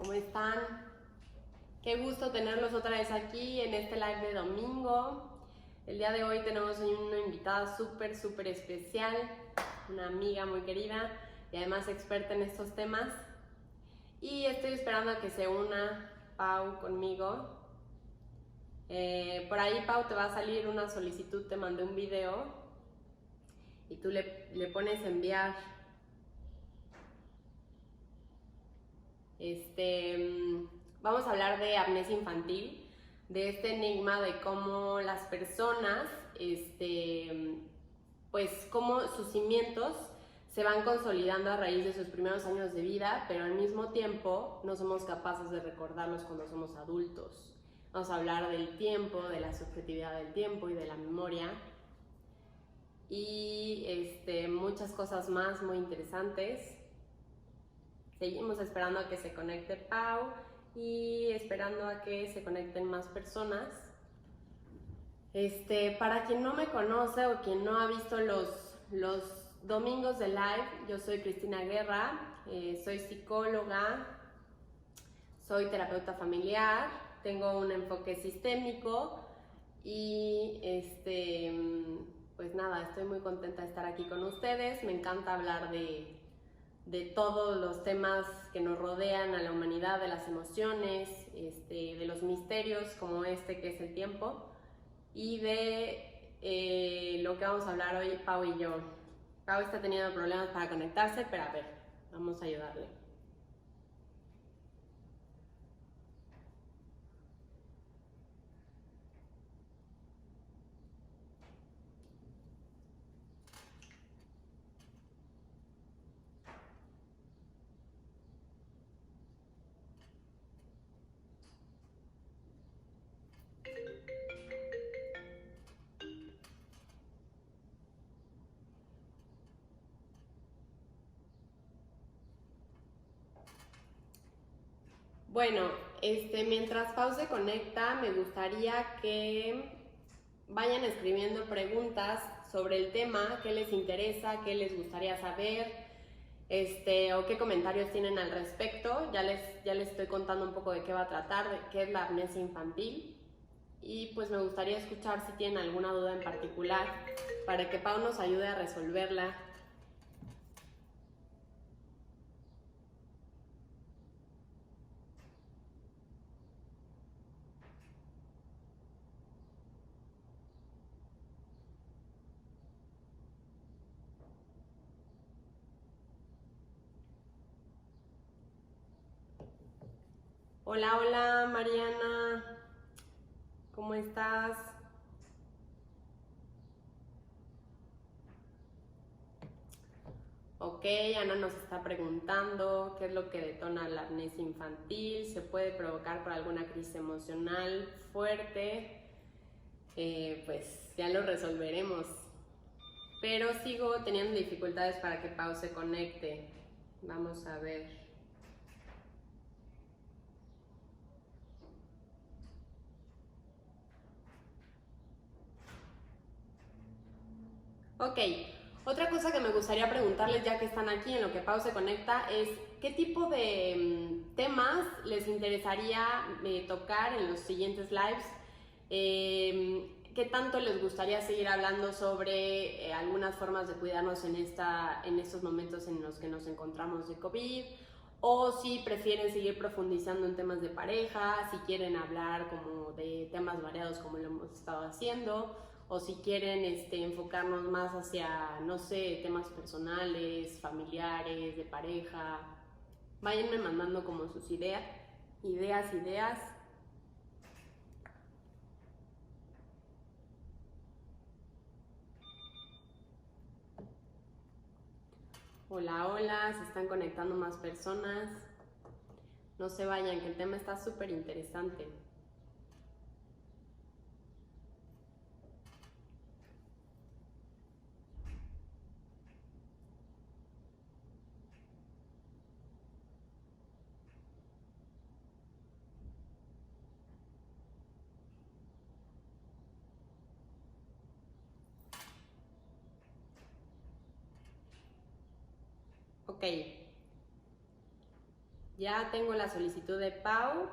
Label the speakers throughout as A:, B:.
A: ¿Cómo están? Qué gusto tenerlos otra vez aquí en este live de domingo. El día de hoy tenemos una invitada súper especial, una amiga muy querida y además experta en estos temas. Y estoy esperando a que se una Pau conmigo. Por ahí, Pau, te va a salir una solicitud, te mandé un video y tú le pones enviar. Vamos a hablar de amnesia infantil, de este enigma de cómo las personas, pues cómo sus cimientos se van consolidando a raíz de sus primeros años de vida, pero al mismo tiempo no somos capaces de recordarlos cuando somos adultos. Vamos a hablar del tiempo, de la subjetividad del tiempo y de la memoria y muchas cosas más muy interesantes. Seguimos esperando a que se conecte Pau y esperando a que se conecten más personas. Para quien no me conoce o quien no ha visto los domingos de live, yo soy Cristina Guerra, soy psicóloga, soy terapeuta familiar, tengo un enfoque sistémico y pues nada, estoy muy contenta de estar aquí con ustedes. Me encanta hablar de todos los temas que nos rodean a la humanidad, de las emociones, de los misterios como que es el tiempo y de lo que vamos a hablar hoy Pau y yo. Pau está teniendo problemas para conectarse, pero a ver, vamos a ayudarle. Bueno, mientras Pau se conecta, me gustaría que vayan escribiendo preguntas sobre el tema, qué les interesa, qué les gustaría saber, o qué comentarios tienen al respecto. Ya les estoy contando un poco de qué va a tratar, de qué es la amnesia infantil. Y pues me gustaría escuchar si tienen alguna duda en particular para que Pau nos ayude a resolverla. Hola, hola Mariana, ¿cómo estás? Ok, Ana nos está preguntando qué es lo que detona la amnesia infantil, se puede provocar por alguna crisis emocional fuerte. Pues ya lo resolveremos. Pero sigo teniendo dificultades para que Pau se conecte. Vamos a ver. Ok, otra cosa que me gustaría preguntarles ya que están aquí en lo que Pau se conecta es ¿qué tipo de temas les interesaría tocar en los siguientes lives? ¿Qué tanto les gustaría seguir hablando sobre algunas formas de cuidarnos en estos momentos en los que nos encontramos de COVID? O si prefieren seguir profundizando en temas de pareja, si quieren hablar como de temas variados como lo hemos estado haciendo, o si quieren enfocarnos más hacia, no sé, temas personales, familiares, de pareja. Váyanme mandando como sus ideas. Hola, hola, se están conectando más personas. No se vayan, que el tema está súper interesante. Ok. Ya tengo la solicitud de Pau.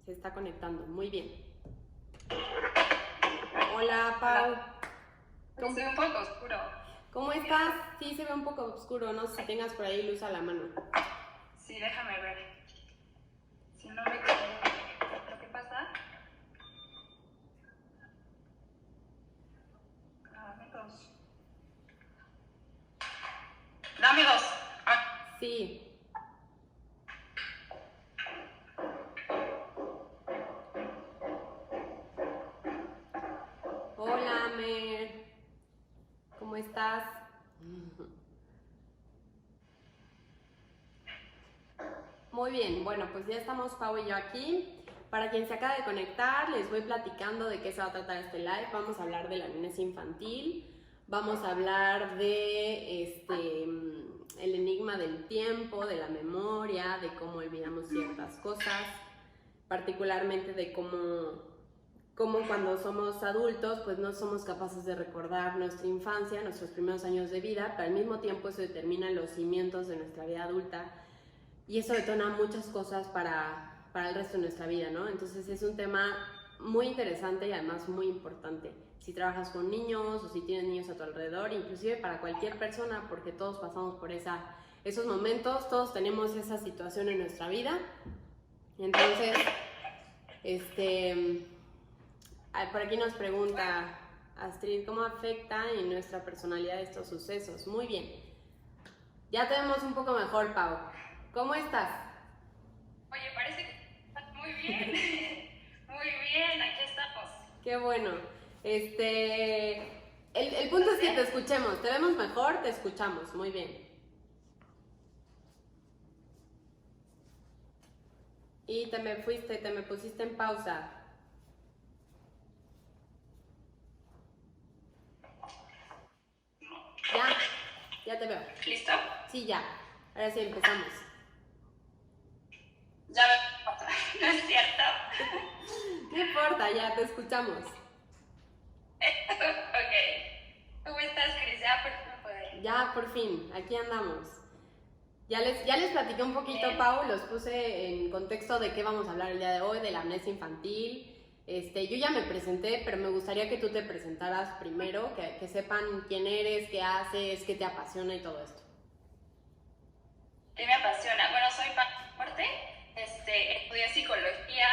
A: Se está conectando, muy bien. Hola, Pau.
B: Se ve un poco oscuro.
A: ¿Cómo estás? Sí, se ve un poco oscuro, no sé si tengas por ahí luz a la mano.
B: Sí, déjame ver. Si no me equivoco. ¿Qué pasa? Dame dos. Dame dos. Ah.
A: Sí. Hola, Mer. ¿Cómo estás? Muy bien, bueno, pues ya estamos Pau y yo aquí. Para quien se acaba de conectar, les voy platicando de qué se va a tratar este live. Vamos a hablar de la amnesia infantil, vamos a hablar de el enigma del tiempo, de la memoria, de cómo olvidamos ciertas cosas, particularmente de cómo cuando somos adultos pues no somos capaces de recordar nuestra infancia, nuestros primeros años de vida, pero al mismo tiempo eso determina los cimientos de nuestra vida adulta y eso detona muchas cosas para el resto de nuestra vida, ¿no? Entonces es un tema muy interesante y además muy importante. Si trabajas con niños o si tienes niños a tu alrededor, inclusive para cualquier persona, porque todos pasamos por esos momentos, todos tenemos esa situación en nuestra vida. Entonces, por aquí nos pregunta Astrid, ¿cómo afecta en nuestra personalidad estos sucesos? Muy bien. Ya te vemos un poco mejor, Pau. ¿Cómo estás?
B: Oye, parece que estás muy bien. Muy bien, aquí estamos.
A: Qué bueno. El punto es que te escuchemos. Te vemos mejor, te escuchamos. Muy bien. Y te me pusiste en pausa. Ya te veo.
B: ¿Listo?
A: Sí, ya. Ahora sí empezamos.
B: Ya me... No es cierto.
A: No importa, ya te escuchamos.
B: Ok. ¿Cómo estás, Cris? Ya por fin poder.
A: Ya, por fin, aquí andamos. Ya les platiqué un poquito, Pau, los puse en contexto de qué vamos a hablar el día de hoy, de la amnesia infantil. Yo ya me presenté, pero me gustaría que tú te presentaras primero, que sepan quién eres, qué haces, qué te apasiona y todo esto.
B: ¿Qué me apasiona? Bueno, soy Pau Forte, estudié psicología,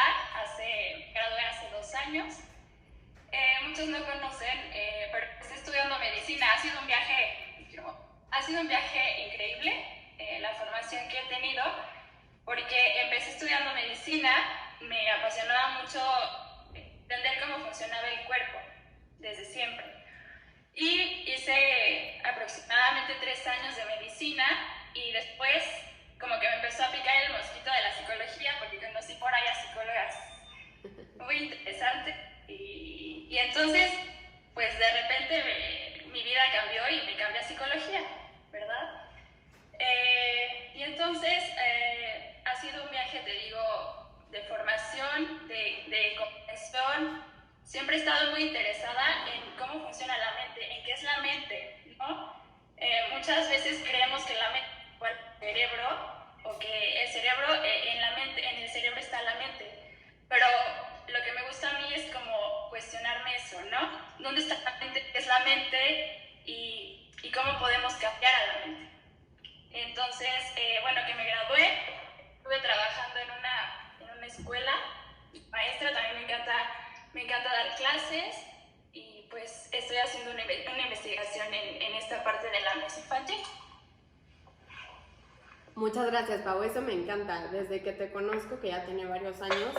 B: gradué hace 2 años. Muchos no conocen, pero estoy estudiando medicina. Ha sido un viaje increíble, la formación que he tenido, porque empecé estudiando medicina, me apasionaba mucho entender cómo funcionaba el cuerpo desde siempre. Y hice aproximadamente 3 años de medicina y después como que me empezó a picar el mosquito de la psicología porque conocí por ahí a psicólogas muy interesantes y entonces pues de repente mi vida cambió y me cambié a psicología, ¿verdad? Y entonces ha sido un viaje, te digo, de formación, de comprensión. Siempre he estado muy interesada en cómo funciona la mente, en qué es la mente, ¿no? Muchas veces creemos que la mente es el cerebro, o que el cerebro, en el cerebro está la mente. Pero lo que me gusta a mí es como cuestionarme eso, ¿no? ¿Dónde está la mente? ¿Qué es la mente? Y cómo podemos cambiar a la mente. Entonces, bueno, que me gradué, estuve trabajando en una escuela, maestra, también me encanta dar clases y pues estoy haciendo una investigación en esta parte de la amnesia infantil.
A: Muchas gracias, Pau, eso me encanta. Desde que te conozco, que ya tiene varios años,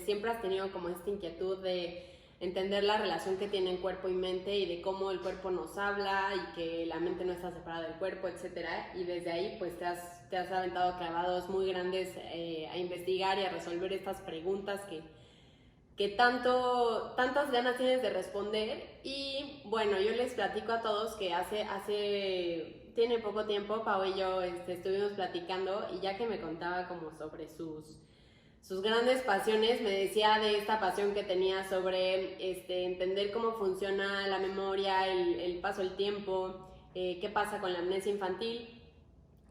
A: siempre has tenido como esta inquietud de entender la relación que tienen cuerpo y mente y de cómo el cuerpo nos habla y que la mente no está separada del cuerpo, etcétera. Y desde ahí pues te has aventado clavados muy grandes a investigar y a resolver estas preguntas que tantas ganas tienes de responder. Y bueno, yo les platico a todos que tiene poco tiempo, Pau y yo estuvimos platicando y ya que me contaba como sobre sus grandes pasiones, me decía de esta pasión que tenía sobre entender cómo funciona la memoria, el paso del tiempo, qué pasa con la amnesia infantil,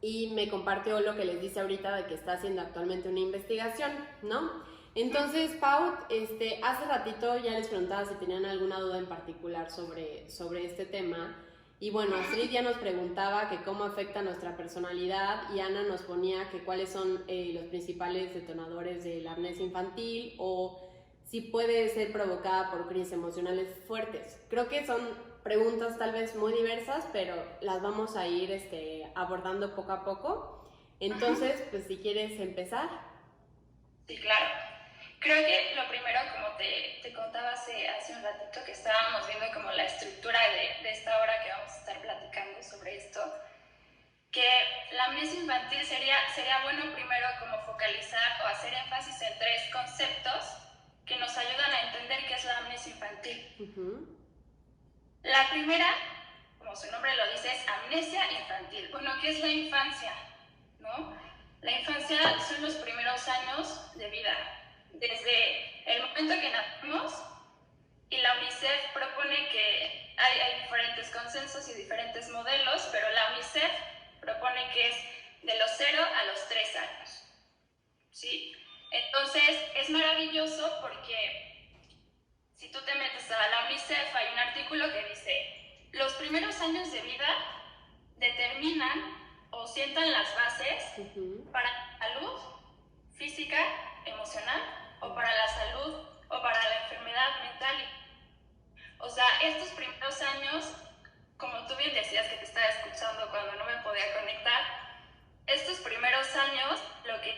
A: y me compartió lo que les dice ahorita de que está haciendo actualmente una investigación, ¿no? Entonces, Pau, hace ratito ya les preguntaba si tenían alguna duda en particular sobre este tema. Y bueno, Astrid ya nos preguntaba que cómo afecta nuestra personalidad, y Ana nos ponía que cuáles son los principales detonadores de la amnesia infantil, o si puede ser provocada por crisis emocionales fuertes. Creo que son preguntas tal vez muy diversas, pero las vamos a ir abordando poco a poco. Entonces, pues si quieres empezar.
B: Sí, claro. Creo que lo primero, como te contaba hace un ratito, que estábamos viendo como la estructura de esta hora que vamos a estar platicando sobre esto, que la amnesia infantil sería bueno primero como focalizar o hacer énfasis en 3 conceptos que nos ayudan a entender qué es la amnesia infantil. La primera, como su nombre lo dice, es amnesia infantil. Bueno, ¿qué es la infancia? ¿No? La infancia son los primeros años de vida, desde el momento que nacemos, y la UNICEF propone que hay diferentes consensos y diferentes modelos, pero la UNICEF propone que es de los 0 a los 3 años. ¿Sí? Entonces, es maravilloso porque si tú te metes a la UNICEF, hay un artículo que dice: los primeros años de vida determinan o sientan las bases para la salud física, emocional, o para la salud o para la enfermedad mental. O sea, estos primeros años, como tú bien decías que te estaba escuchando cuando no me podía conectar, estos primeros años lo que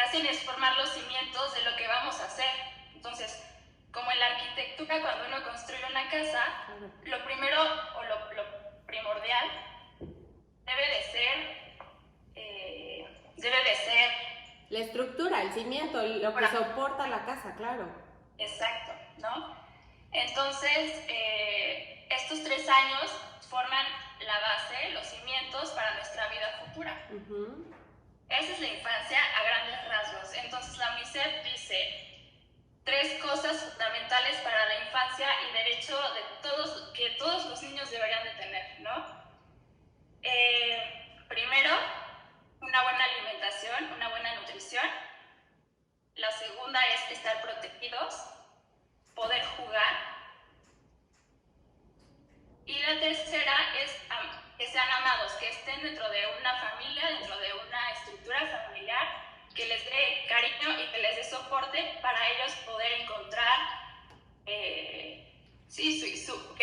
B: hacen es formar los cimientos de lo que vamos a hacer. Entonces, como en la arquitectura, cuando uno construye una casa, lo primero o lo primordial debe de ser
A: la estructura, el cimiento, lo que soporta la casa, claro.
B: Exacto, ¿no? Entonces, estos 3 años forman la base, los cimientos para nuestra vida futura. Esa es la infancia a grandes rasgos. Entonces, la UNICEF dice 3 cosas fundamentales para la infancia y derecho que todos los niños deberían de tener, ¿no? Primero, una buena alimentación, una buena nutrición. La segunda es estar protegidos, poder jugar. Y la tercera es que sean amados, que estén dentro de una familia, dentro de una estructura familiar, que les dé cariño y que les dé soporte para ellos poder encontrar, que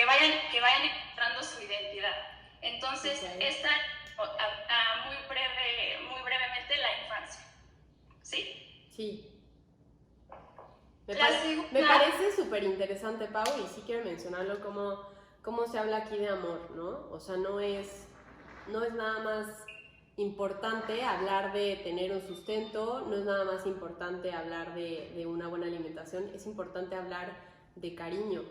B: vayan encontrando su identidad. Entonces, esta muy brevemente la infancia. ¿Sí?
A: Sí. Me parece súper interesante, Pau, y sí quiero mencionarlo cómo se habla aquí de amor, ¿no? O sea, no es nada más importante hablar de tener un sustento, no es nada más importante hablar de una buena alimentación, es importante hablar de cariño,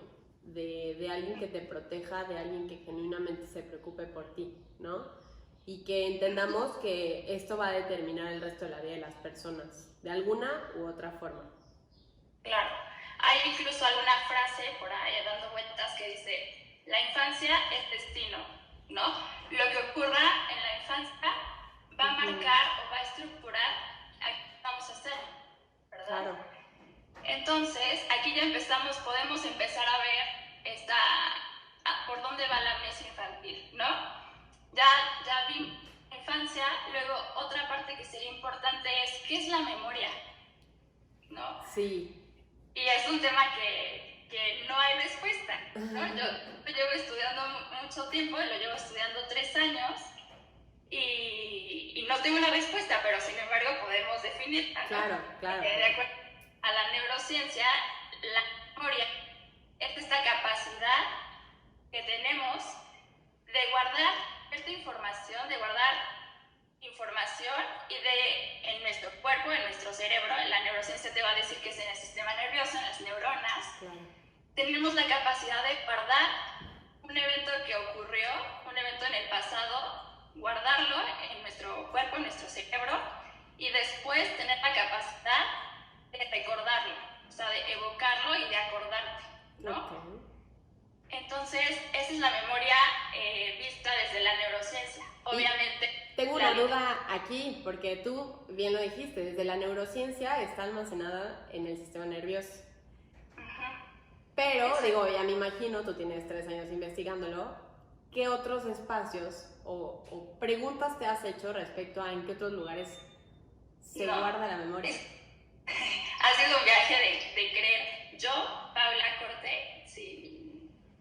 A: de alguien que te proteja, de alguien que genuinamente se preocupe por ti, ¿no? Y que entendamos que esto va a determinar el resto de la vida de las personas, de alguna u otra forma.
B: Claro. Hay incluso alguna frase por ahí dando vueltas que dice: la infancia es destino, ¿no? Lo que ocurra en la infancia va a marcar o va a estructurar a qué vamos a hacer, ¿verdad?
A: Claro.
B: Entonces, aquí ya podemos empezar a ver por dónde va la amnesia infantil, ¿no? Ya vi infancia, luego otra parte que sería importante es ¿qué es la memoria? ¿No?
A: Sí.
B: Y es un tema que no hay respuesta, ¿no? Yo llevo estudiando mucho tiempo, lo llevo estudiando 3 años y no tengo una respuesta, pero sin embargo podemos definirla, ¿no?
A: Claro.
B: De acuerdo a la neurociencia, la memoria es esta capacidad que tenemos de guardar esta información, y en nuestro cuerpo, en nuestro cerebro. La neurociencia te va a decir que es en el sistema nervioso, en las neuronas. Claro. Tenemos la capacidad de guardar un evento que ocurrió, un evento en el pasado, guardarlo en nuestro cuerpo, en nuestro cerebro, y después tener la capacidad de recordarlo, o sea, de evocarlo y de acordarte, ¿no? Okay. Entonces, esa es la memoria vista
A: una duda aquí, porque tú bien lo dijiste, desde la neurociencia está almacenada en el sistema nervioso. Pero, digo, ya me imagino, tú tienes 3 años investigándolo, ¿qué otros espacios o preguntas te has hecho respecto a en qué otros lugares se guarda la memoria?
B: Ha sido un viaje de creer. Yo, Paula Corte,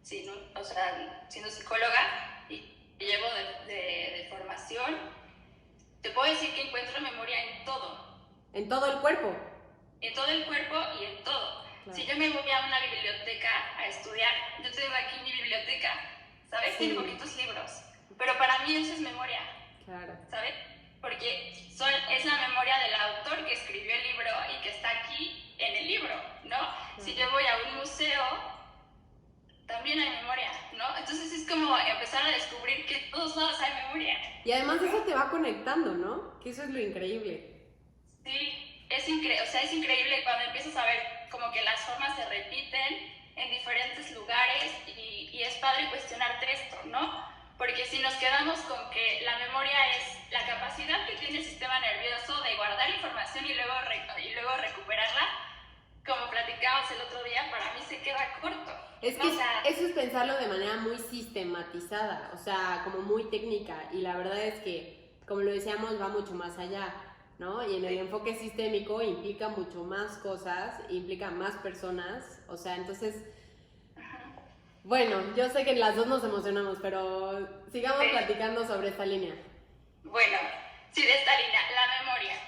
B: siendo psicóloga y llevo de formación, te puedo decir que encuentro memoria en todo.
A: ¿En todo el cuerpo?
B: En todo el cuerpo y en todo. Claro. Si yo me voy a una biblioteca a estudiar, yo tengo aquí mi biblioteca, ¿sabes? Sí. Tiene poquitos libros, pero para mí eso es memoria,
A: claro.
B: ¿sabes? Porque es la memoria del autor que escribió el libro y que está aquí en el libro, ¿no? Claro. Si yo voy a un museo, también hay memoria, ¿no? Entonces es como empezar a descubrir que en todos lados hay memoria.
A: Y además eso te va conectando, ¿no? Que eso es lo increíble.
B: Sí, es increíble cuando empiezas a ver como que las formas se repiten en diferentes lugares y es padre cuestionarte esto, ¿no? Porque si nos quedamos con que la memoria es la capacidad que tiene el sistema nervioso de guardar información y luego recuperarla, como platicábamos el otro día, para mí se queda corto.
A: Es que eso es pensarlo de manera muy sistematizada, o sea, como muy técnica, y la verdad es que, como lo decíamos, va mucho más allá, ¿no? Y en el enfoque sistémico implica mucho más cosas, implica más personas, o sea, entonces, bueno, yo sé que las dos nos emocionamos, pero sigamos platicando sobre esta línea.
B: Bueno, sí, de esta línea, la memoria.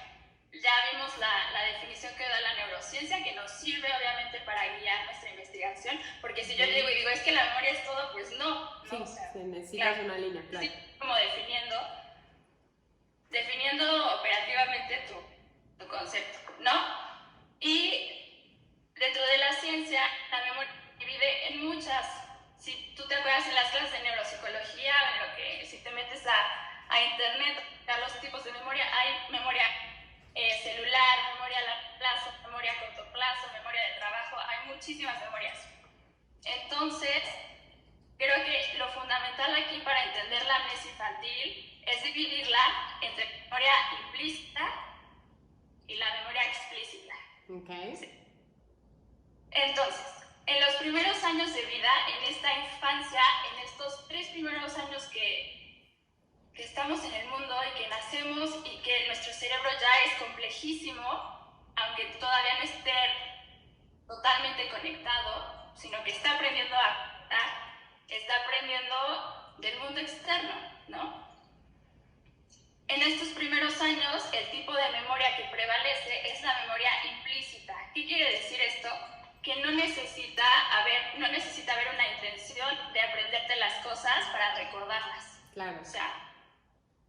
B: Ya vimos la definición que da la neurociencia, que nos sirve obviamente para guiar nuestra investigación, porque si yo llego y digo, es que la memoria es todo, pues no.
A: Sí, o sea, necesitas una línea, claro.
B: Sí, como definiendo operativamente tu concepto, ¿no? Y dentro de la ciencia, la memoria se divide en muchas. Si tú te acuerdas en las clases de neuropsicología, si te metes a internet, a los tipos de memoria, hay memoria celular, memoria a largo plazo, memoria a corto plazo, memoria de trabajo, hay muchísimas memorias. Entonces, creo que lo fundamental aquí para entender la amnesia infantil es dividirla entre memoria implícita y la memoria explícita.
A: Okay.
B: Sí. Entonces, en los primeros años de vida, en esta infancia, en estos 3 primeros años que estamos en el mundo y que nacemos y que nuestro cerebro ya es complejísimo, aunque todavía no esté totalmente conectado, sino que está aprendiendo está aprendiendo del mundo externo, ¿no? En estos primeros años, el tipo de memoria que prevalece es la memoria implícita. ¿Qué quiere decir esto? Que no necesita haber una intención de aprenderte las cosas para recordarlas.
A: Claro.
B: O sea,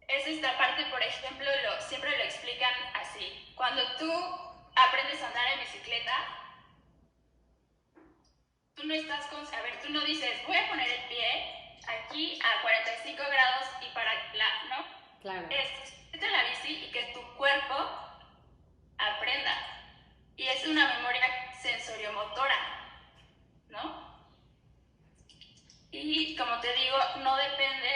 B: es esta parte, por ejemplo, siempre lo explican así. Cuando tú aprendes a andar en bicicleta, tú no dices, voy a poner el pie aquí a 45 grados y ¿no?
A: Claro.
B: Es en la bici y que tu cuerpo aprenda. Y es una memoria sensoriomotora, ¿no? Y como te digo, no depende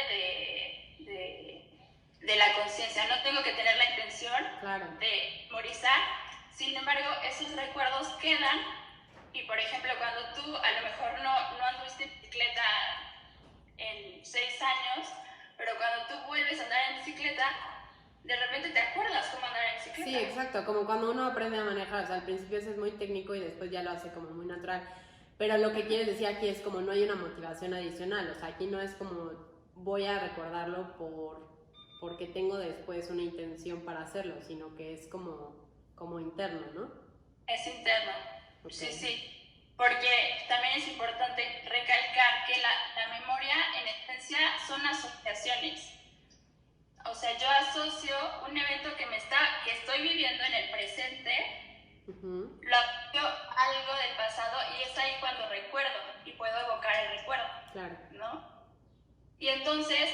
B: de la conciencia. No tengo que tener la intención de memorizar. Sin embargo, esos recuerdos quedan. Y por ejemplo, cuando tú a lo mejor no anduviste en bicicleta en 6 años, pero cuando tú vuelves a andar en bicicleta, de repente te acuerdas cómo andar en bicicleta.
A: Sí, exacto, como cuando uno aprende a manejar, o sea, al principio eso es muy técnico y después ya lo hace como muy natural, pero lo que quieres decir aquí es como no hay una motivación adicional, o sea, aquí no es como voy a recordarlo porque tengo después una intención para hacerlo, sino que es como interno, ¿no?
B: Es interno,
A: okay.
B: Sí. Porque también es importante recalcar que la memoria en esencia son asociaciones. O sea, yo asocio un evento que estoy viviendo en el presente, lo asocio a algo del pasado y es ahí cuando recuerdo y puedo evocar el recuerdo,
A: claro.
B: ¿no? Y entonces,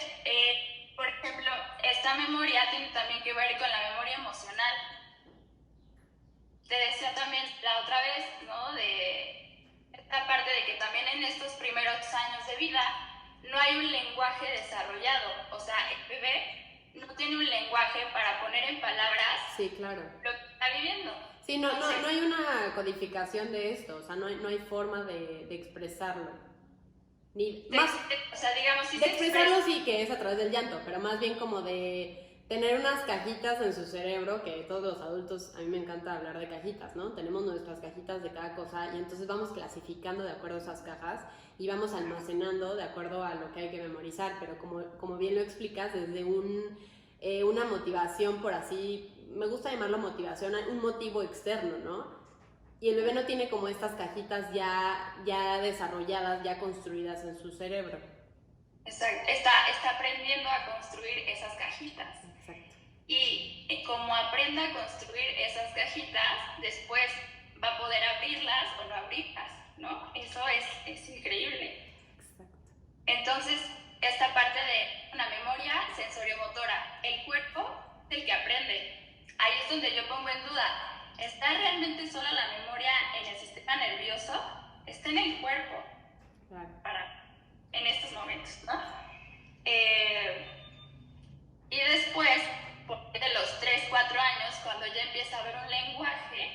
B: por ejemplo, esta memoria tiene también que ver con la memoria emocional. Te decía también la otra vez, ¿no? De esta parte de que también en estos primeros años de vida no hay un lenguaje desarrollado. O sea, el bebé no tiene un lenguaje para poner en palabras
A: Sí, claro.
B: lo que está viviendo.
A: Sí, no hay una codificación de esto, o sea, no hay forma de expresarlo. Ni más,
B: O sea, digamos, sí
A: de
B: se
A: expresarlo
B: expresa.
A: sí que es a través del llanto, pero más bien como de tener unas cajitas en su cerebro, que todos los adultos, a mí me encanta hablar de cajitas, ¿no? Tenemos nuestras cajitas de cada cosa y entonces vamos clasificando de acuerdo a esas cajas y vamos almacenando de acuerdo a lo que hay que memorizar, pero como bien lo explicas, desde una motivación, por así, me gusta llamarlo motivación, un motivo externo, ¿no? Y el bebé no tiene como estas cajitas ya desarrolladas, ya construidas en su cerebro.
B: Exacto. Está aprendiendo a construir esas cajitas.
A: Exacto.
B: Y como aprenda a construir esas cajitas, después va a poder abrirlas o no abrirlas, ¿no? Eso es increíble.
A: Exacto.
B: Entonces, esta parte de una memoria sensoriomotora, el cuerpo es el que aprende. Ahí es donde yo pongo en duda, ¿está realmente sola la memoria en el sistema nervioso? Está en el cuerpo,
A: Claro.
B: en estos momentos, ¿no? Y después, de los 3, 4 años, cuando ya empieza a haber un lenguaje,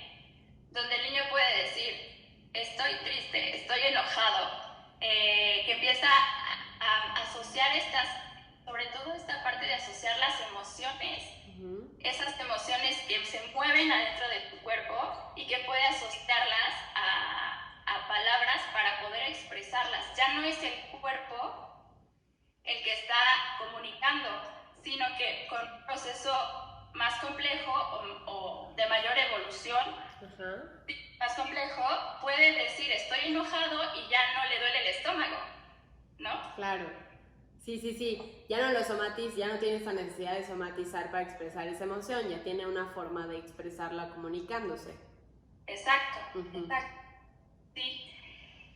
B: donde el niño puede decir, estoy triste, estoy enojado, que empieza a asociar sobre todo esta parte de asociar las emociones, esas emociones que se mueven adentro de tu cuerpo y que puede asociarlas a palabras para poder expresarlas. Ya no es el cuerpo el que está comunicando, sino que con un proceso más complejo o de mayor evolución, más complejo, puede decir estoy enojado y ya no le duele el estómago, ¿no?
A: Claro. Sí. Ya no lo somatiza, ya no tiene esa necesidad de somatizar para expresar esa emoción, ya tiene una forma de expresarla comunicándose.
B: Exacto, exacto. Sí.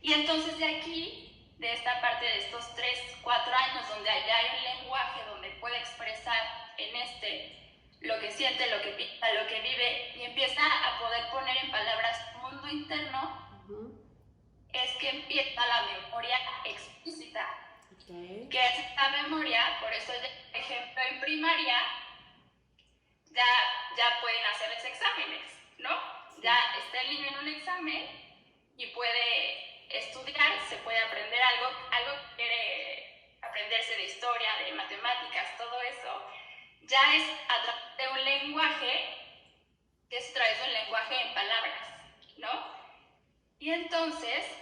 B: Y entonces de aquí, de esta parte de estos 3, 4 años, donde ya hay un lenguaje, donde puede expresar lo que siente, lo que piensa, lo que vive, y empieza a poder poner en palabras mundo interno, es que empieza la memoria explícita. Que es esta memoria, por eso, por ejemplo, en primaria ya pueden hacerles exámenes, ¿no? Ya está el niño en un examen y puede estudiar, se puede aprender algo que quiere aprenderse de historia, de matemáticas, todo eso, ya es a través de un lenguaje, que es a través de un lenguaje en palabras, ¿no? Y entonces,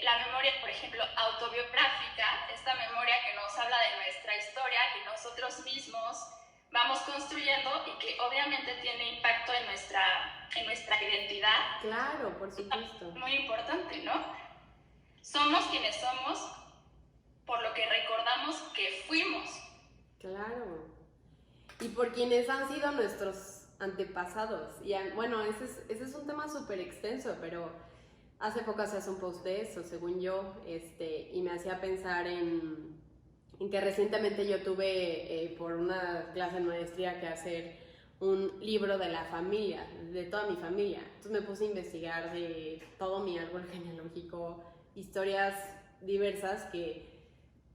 B: la memoria, por ejemplo, autobiográfica, esta memoria que nos habla de nuestra historia, que nosotros mismos vamos construyendo y que obviamente tiene impacto en nuestra identidad.
A: Claro, por supuesto.
B: Muy importante, ¿no? Somos quienes somos por lo que recordamos que fuimos.
A: Claro. Y por quienes han sido nuestros antepasados. Y bueno, ese es un tema súper extenso, pero hace poco hacías un post de eso, según yo, y me hacía pensar en que recientemente yo tuve por una clase de maestría que hacer un libro de la familia, de toda mi familia. Entonces me puse a investigar de todo mi árbol genealógico, historias diversas, que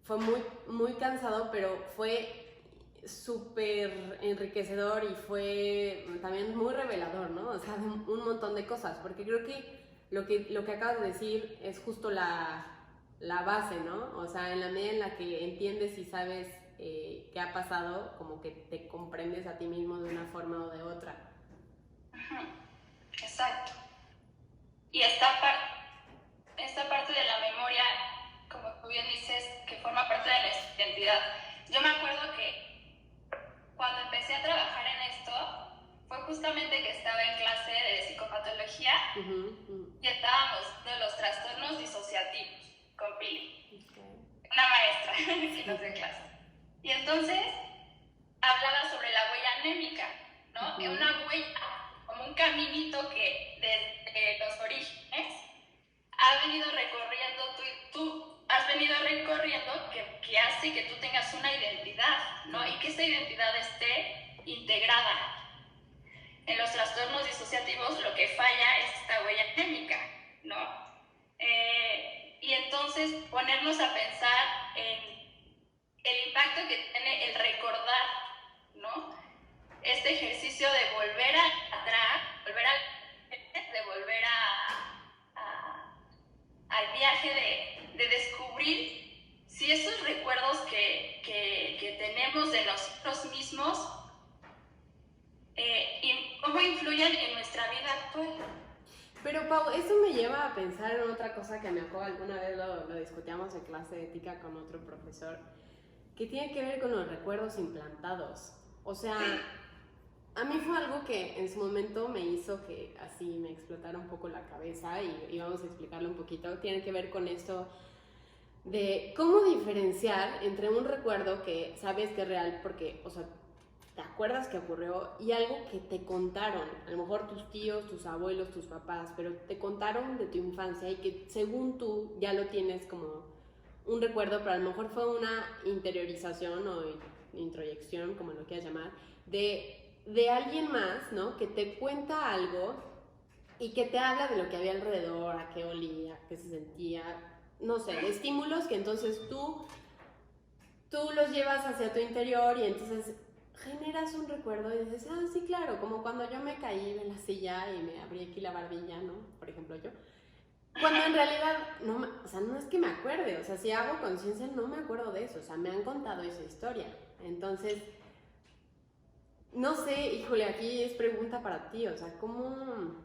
A: fue muy, muy cansado, pero fue súper enriquecedor y fue también muy revelador, ¿no? O sea, un montón de cosas, porque creo que lo que acabas de decir es justo la base, ¿no? O sea, en la medida en la que entiendes y sabes qué ha pasado, como que te comprendes a ti mismo de una forma o de otra.
B: Exacto. Y esta parte de la memoria, como tú bien dices, que forma parte de nuestra identidad. Yo me acuerdo que cuando empecé a trabajar en esto, fue justamente que estaba en clase de psicopatología y estábamos de los trastornos disociativos con Pili, una maestra que nos dio clase. Y entonces hablaba sobre la huella anémica, ¿no? Una huella, como un caminito que desde los orígenes ha venido recorriendo, tú has venido recorriendo, que hace que tú tengas una identidad, ¿no? Y que esa identidad esté integrada. En los trastornos disociativos lo que falla es esta huella anémica, ¿no? Y entonces ponernos a pensar en el impacto que tiene el recordar este ejercicio de volver atrás, de volver al viaje de descubrir si esos recuerdos que tenemos de nosotros mismos, y cómo influyen en nuestra vida actual.
A: Pero Pau, eso me lleva a pensar en otra cosa que me acuerdo alguna vez lo discutíamos en clase de ética con otro profesor, que tiene que ver con los recuerdos implantados. O sea, a mí fue algo que en su momento me hizo que así me explotara un poco la cabeza y vamos a explicarlo un poquito. Tiene que ver con esto de cómo diferenciar entre un recuerdo que sabes que es real porque, o sea, te acuerdas que ocurrió y algo que te contaron, a lo mejor tus tíos, tus abuelos, tus papás, pero te contaron de tu infancia y que según tú ya lo tienes como un recuerdo, pero a lo mejor fue una interiorización o introyección, como lo quieras llamar, de alguien más, ¿no? Que te cuenta algo y que te habla de lo que había alrededor, a qué olía, a qué se sentía, no sé, de estímulos que entonces tú los llevas hacia tu interior y entonces generas un recuerdo y dices, ah, sí, claro, como cuando yo me caí en la silla y me abrí aquí la barbilla, ¿no? Por ejemplo, yo. Cuando en realidad, o sea, no es que me acuerde, o sea, si hago conciencia no me acuerdo de eso, o sea, me han contado esa historia. Entonces, no sé, híjole, aquí es pregunta para ti, o sea, ¿cómo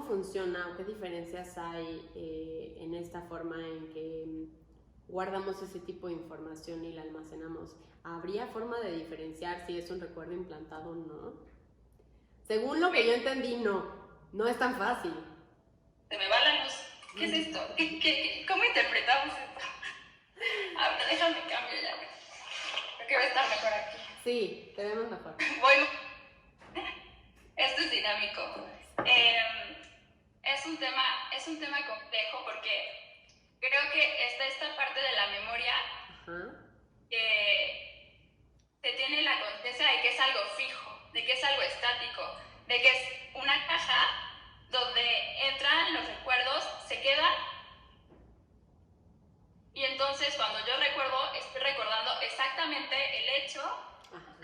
A: funciona o qué diferencias hay en esta forma en que guardamos ese tipo de información y la almacenamos? ¿Habría forma de diferenciar si es un recuerdo implantado o no? Según lo que yo entendí, no es tan fácil.
B: Se me va la luz. ¿Qué es esto? ¿Cómo interpretamos esto? A ver, déjame cambiar ya. Creo que va a estar mejor aquí.
A: Sí, te vemos mejor.
B: Bueno, esto es dinámico. Es un tema complejo porque creo que está esta parte de la memoria. Ajá. Que se tiene la conciencia de que es algo fijo, de que es algo estático, de que es una caja donde entran los recuerdos, se quedan, y entonces cuando yo recuerdo, estoy recordando exactamente el hecho,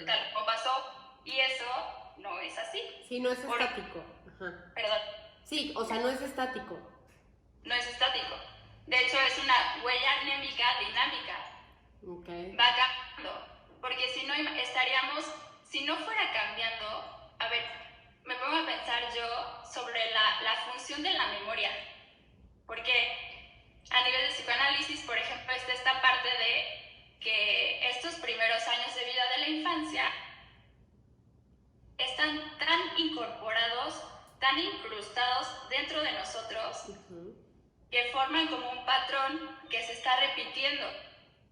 B: tal como pasó, y eso no es así.
A: Sí, no es estático. Ajá.
B: Perdón.
A: Sí, o sea, no es estático.
B: No es estático. De hecho, es una huella anémica dinámica.
A: Okay.
B: Va cambiando. Porque si no estaríamos, si no fuera cambiando, a ver, me pongo a pensar yo sobre la función de la memoria. Porque a nivel de psicoanálisis, por ejemplo, está esta parte de que estos primeros años de vida de la infancia están tan incorporados, tan incrustados dentro de nosotros, que forman como un patrón que se está repitiendo.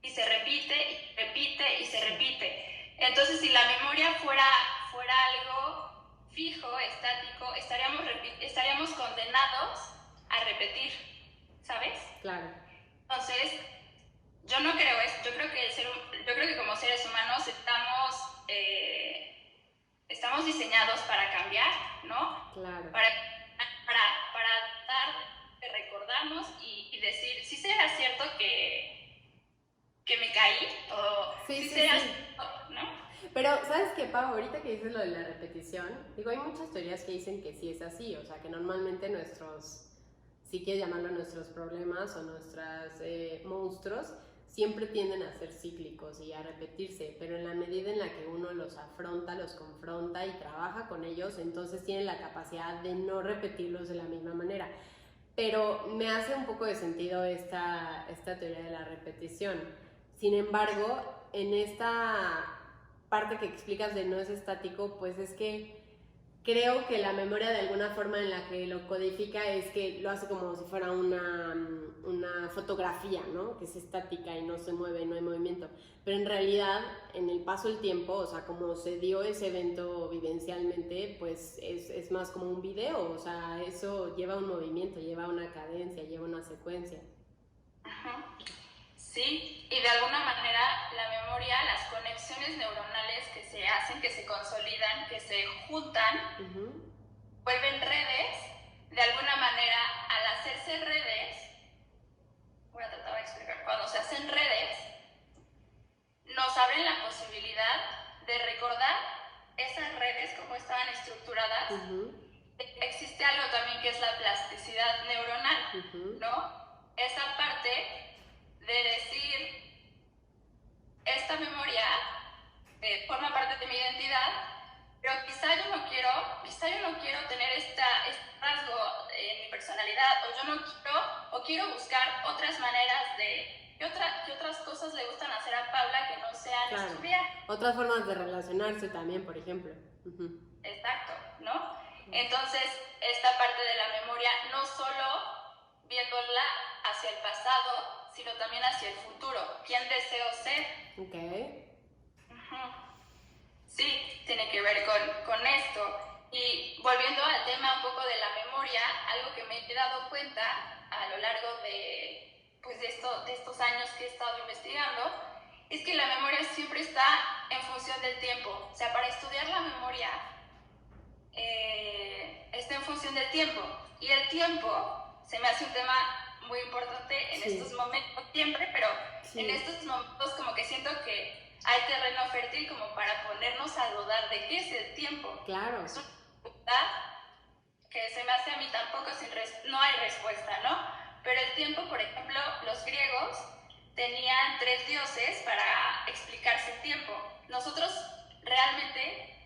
B: Y se repite, y repite, y se repite. Entonces, si la memoria fuera algo fijo, estático, estaríamos condenados a repetir, ¿sabes?
A: Claro.
B: Entonces, yo no creo eso. Yo creo que como seres humanos estamos diseñados para cambiar, ¿no?
A: Claro.
B: Para dar, recordarnos y decir, si será cierto que me caí, o
A: sí,
B: será,
A: sí.
B: ¿no?
A: Pero, ¿sabes qué, Pau? Ahorita que dices lo de la repetición, digo, hay muchas teorías que dicen que sí es así, o sea, que normalmente si quieres llamarlo nuestros problemas o nuestros monstruos, siempre tienden a ser cíclicos y a repetirse, pero en la medida en la que uno los afronta, los confronta y trabaja con ellos, entonces tiene la capacidad de no repetirlos de la misma manera. Pero me hace un poco de sentido esta teoría de la repetición. Sin embargo, en esta parte que explicas de no es estático, pues es que creo que la memoria de alguna forma en la que lo codifica es que lo hace como si fuera una fotografía, ¿no? Que es estática y no se mueve, no hay movimiento. Pero en realidad, en el paso del tiempo, o sea, como se dio ese evento vivencialmente, pues es más como un video, o sea, eso lleva un movimiento, lleva una cadencia, lleva una secuencia.
B: Ajá. Sí, y de alguna manera la memoria, las conexiones neuronales que se hacen, que se consolidan, que se juntan, vuelven redes. De alguna manera, al hacerse redes, voy a tratar de explicar, cuando se hacen redes, nos abren la posibilidad de recordar esas redes plasticidad neuronal, ¿no? Esa parte de decir, esta memoria forma parte de mi identidad, pero quizá yo no quiero tener este rasgo en mi personalidad, o quiero buscar otras maneras de, ¿qué otras cosas le gustan hacer a Paula que no sean estudiar?
A: Otras formas de relacionarse también, por ejemplo.
B: Exacto, ¿no? Entonces, esta parte de la memoria, no solo viéndola hacia el pasado, sino también hacia el futuro. ¿Quién deseo ser?
A: Ok.
B: Sí, tiene que ver con esto. Y volviendo al tema un poco de la memoria, algo que me he dado cuenta a lo largo de estos años que he estado investigando, es que la memoria siempre está en función del tiempo. O sea, para estudiar la memoria está en función del tiempo. Y el tiempo se me hace un tema muy importante en estos momentos, siempre, pero en estos momentos como que siento que hay terreno fértil como para ponernos a dudar de qué es el tiempo.
A: Claro.
B: Es una pregunta que se me hace a mí tampoco no hay respuesta, ¿no? Pero el tiempo, por ejemplo, los griegos tenían 3 dioses para explicarse el tiempo. Nosotros realmente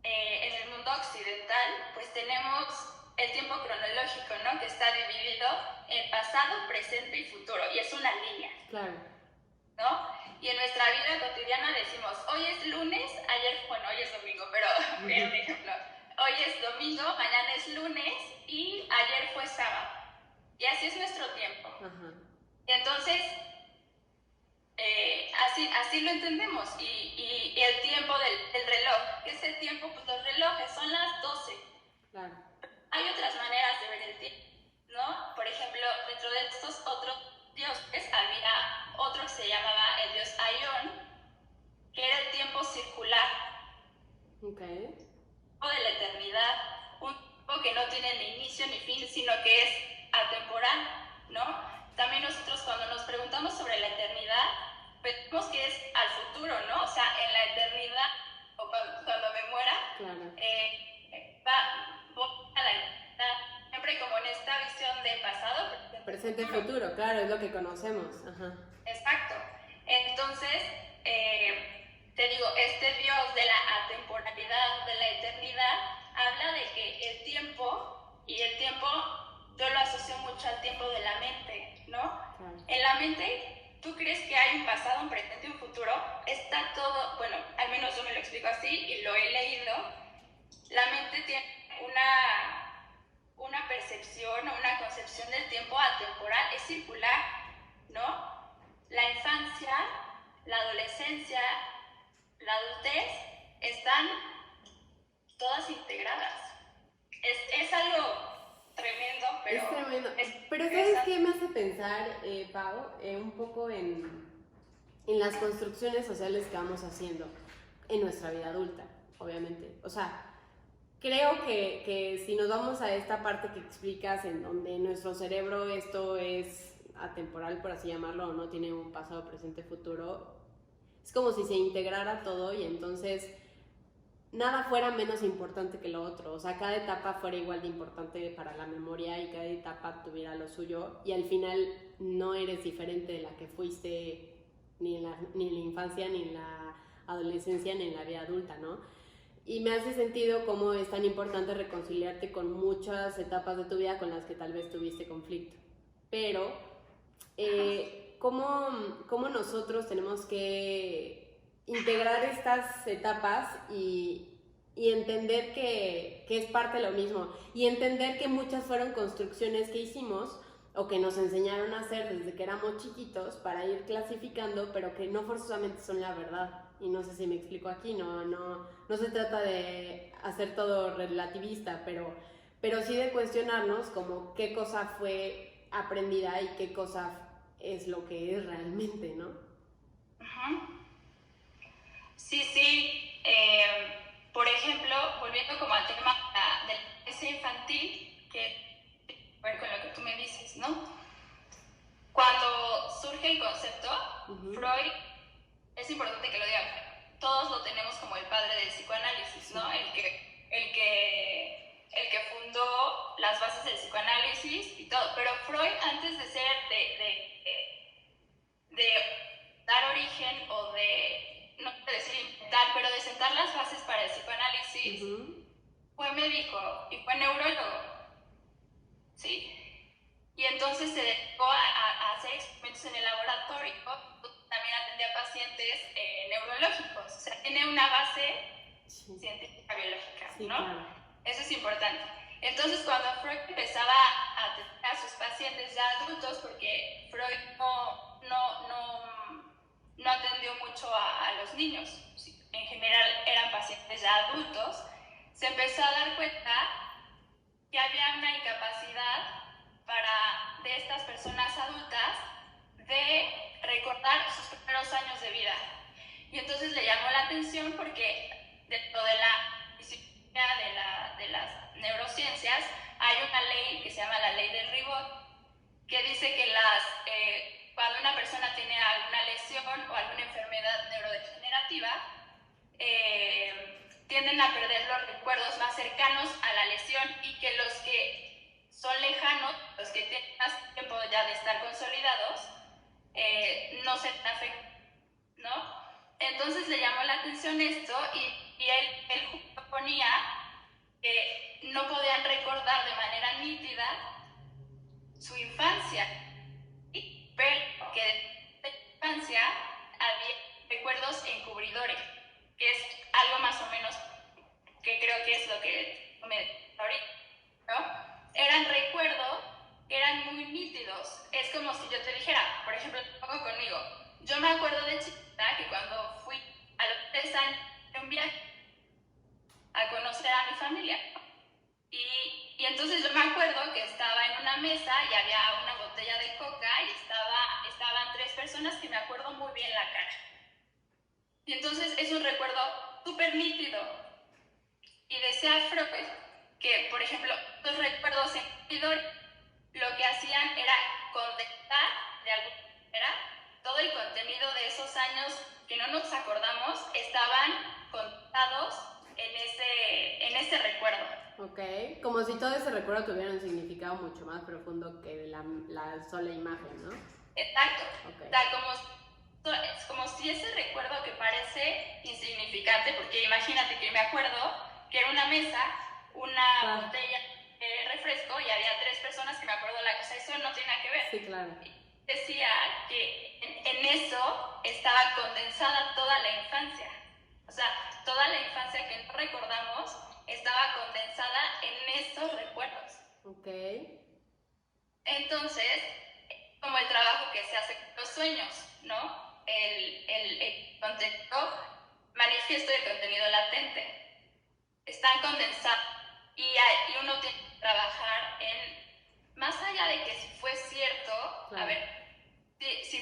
B: en el mundo occidental pues tenemos el tiempo cronológico, ¿no? Que está dividido en pasado, presente y futuro, y es una línea.
A: Claro.
B: ¿No? Y en nuestra vida cotidiana decimos, hoy es lunes, hoy es domingo, pero era un ejemplo. Hoy es domingo, mañana es lunes y ayer fue sábado. Y así es nuestro tiempo. Y entonces, así lo entendemos. Y el tiempo del reloj, ¿qué es el tiempo? Pues los relojes son las 12.
A: Claro.
B: Hay otras maneras de ver el tiempo, ¿no? Por ejemplo, dentro de estos otros dioses había otro que se llamaba el dios Aion, que era el tiempo circular.
A: Okay.
B: O de la eternidad, un tiempo que no tiene ni inicio ni fin, sino que es atemporal, ¿no? También nosotros cuando nos preguntamos sobre la eternidad, pensamos que es al futuro, ¿no? O sea, en la eternidad, o cuando me muera,
A: claro.
B: voy a la eternidad, siempre como en esta visión de pasado,
A: presente y futuro, claro, es lo que conocemos.
B: Exacto. Entonces, te digo, este Dios de la atemporalidad, de la eternidad, habla de que el tiempo, y el tiempo yo lo asocio mucho al tiempo de la mente, ¿no? Claro. En la mente, tú crees que hay un pasado, un presente y un futuro, está todo, bueno, al menos yo me lo explico así y lo he leído. La mente tiene una percepción o una concepción del tiempo atemporal, es circular, ¿no? La infancia, la adolescencia, la adultez están todas integradas. Es algo tremendo, pero...
A: Es tremendo. Pero ¿sabes qué me hace pensar, Pau? Un poco en las construcciones sociales que vamos haciendo en nuestra vida adulta, obviamente. O sea, creo que si nos vamos a esta parte que explicas en donde nuestro cerebro esto es atemporal, por así llamarlo, o no tiene un pasado, presente, futuro, es como si se integrara todo y entonces nada fuera menos importante que lo otro. O sea, cada etapa fuera igual de importante para la memoria y cada etapa tuviera lo suyo y al final no eres diferente de la que fuiste ni en la infancia, ni en la adolescencia, ni en la vida adulta, ¿no? Y me hace sentido cómo es tan importante reconciliarte con muchas etapas de tu vida con las que tal vez tuviste conflicto. Pero, ¿cómo nosotros tenemos que integrar estas etapas y entender que es parte de lo mismo? Y entender que muchas fueron construcciones que hicimos o que nos enseñaron a hacer desde que éramos chiquitos para ir clasificando, pero que no forzosamente son la verdad. Y no sé si me explico aquí, no se trata de hacer todo relativista, pero sí de cuestionarnos como qué cosa fue aprendida y qué cosa es lo que es realmente, ¿no?
B: Sí. Por ejemplo, volviendo como al tema de la infancia infantil, que ver con lo que tú me dices, ¿no? Cuando surge el concepto, Freud, es importante que lo diga, todos lo tenemos como el padre del psicoanálisis, ¿no? El que el que fundó las bases del psicoanálisis y todo. Pero Freud, antes de ser, de dar origen o de, no quiero decir inventar, pero de sentar las bases para el psicoanálisis, fue médico y fue neurólogo, ¿sí? Y entonces se dedicó a hacer experimentos en el laboratorio, también atendía pacientes neurológicos, o sea, tiene una base científica biológica, ¿no? Claro. Eso es importante. Entonces, cuando Freud empezaba a atender a sus pacientes ya adultos, porque Freud no atendió mucho a los niños, en general eran pacientes ya adultos, se empezó a dar cuenta que había una incapacidad de estas personas adultas de recordar sus primeros años de vida. Y entonces le llamó la atención porque dentro de la disciplina de las neurociencias hay una ley que se llama la ley del Ribot, que dice que cuando una persona tiene alguna lesión o alguna enfermedad neurodegenerativa, tienden a perder los recuerdos más cercanos a la lesión y que los que son lejanos, los que tienen más tiempo ya de estar consolidados, no se afectan, ¿no? Entonces le llamó la atención esto y él proponía que no podían recordar de manera nítida su infancia, pero que de la infancia había recuerdos encubridores, que es algo más o menos que creo que es lo que me ahorita, ¿no? Eran recuerdos que eran muy nítidos. Es como si yo te dijera, por ejemplo, lo pongo conmigo. Yo me acuerdo de chiquita que cuando fui a los 3 años en un viaje a conocer a mi familia, y entonces yo me acuerdo que estaba en una mesa y había una botella de coca y estaban 3 personas que me acuerdo muy bien la cara. Y entonces es un recuerdo súper nítido. Y decía Freud que, por ejemplo, los recuerdos encubridores lo que hacían era condensar de alguna manera todo el contenido de esos años que no nos acordamos, estaban contados en ese recuerdo.
A: Ok, como si todo ese recuerdo tuviera un significado mucho más profundo que la sola imagen, ¿no?
B: Exacto. Okay. O sea, como si ese recuerdo que parece insignificante, porque imagínate que me acuerdo que era una mesa, una botella de refresco y había 3 personas que me acuerdo de la cosa, eso no tiene nada que ver.
A: Sí, claro.
B: Decía que en eso estaba condensada toda la infancia. O sea, toda la infancia que no recordamos estaba condensada en esos recuerdos.
A: Ok.
B: Entonces, como el trabajo que se hace con los sueños, ¿no? El contenido manifiesto y el contenido latente están condensados y uno tiene que trabajar más allá de que si fue cierto, claro. A ver, si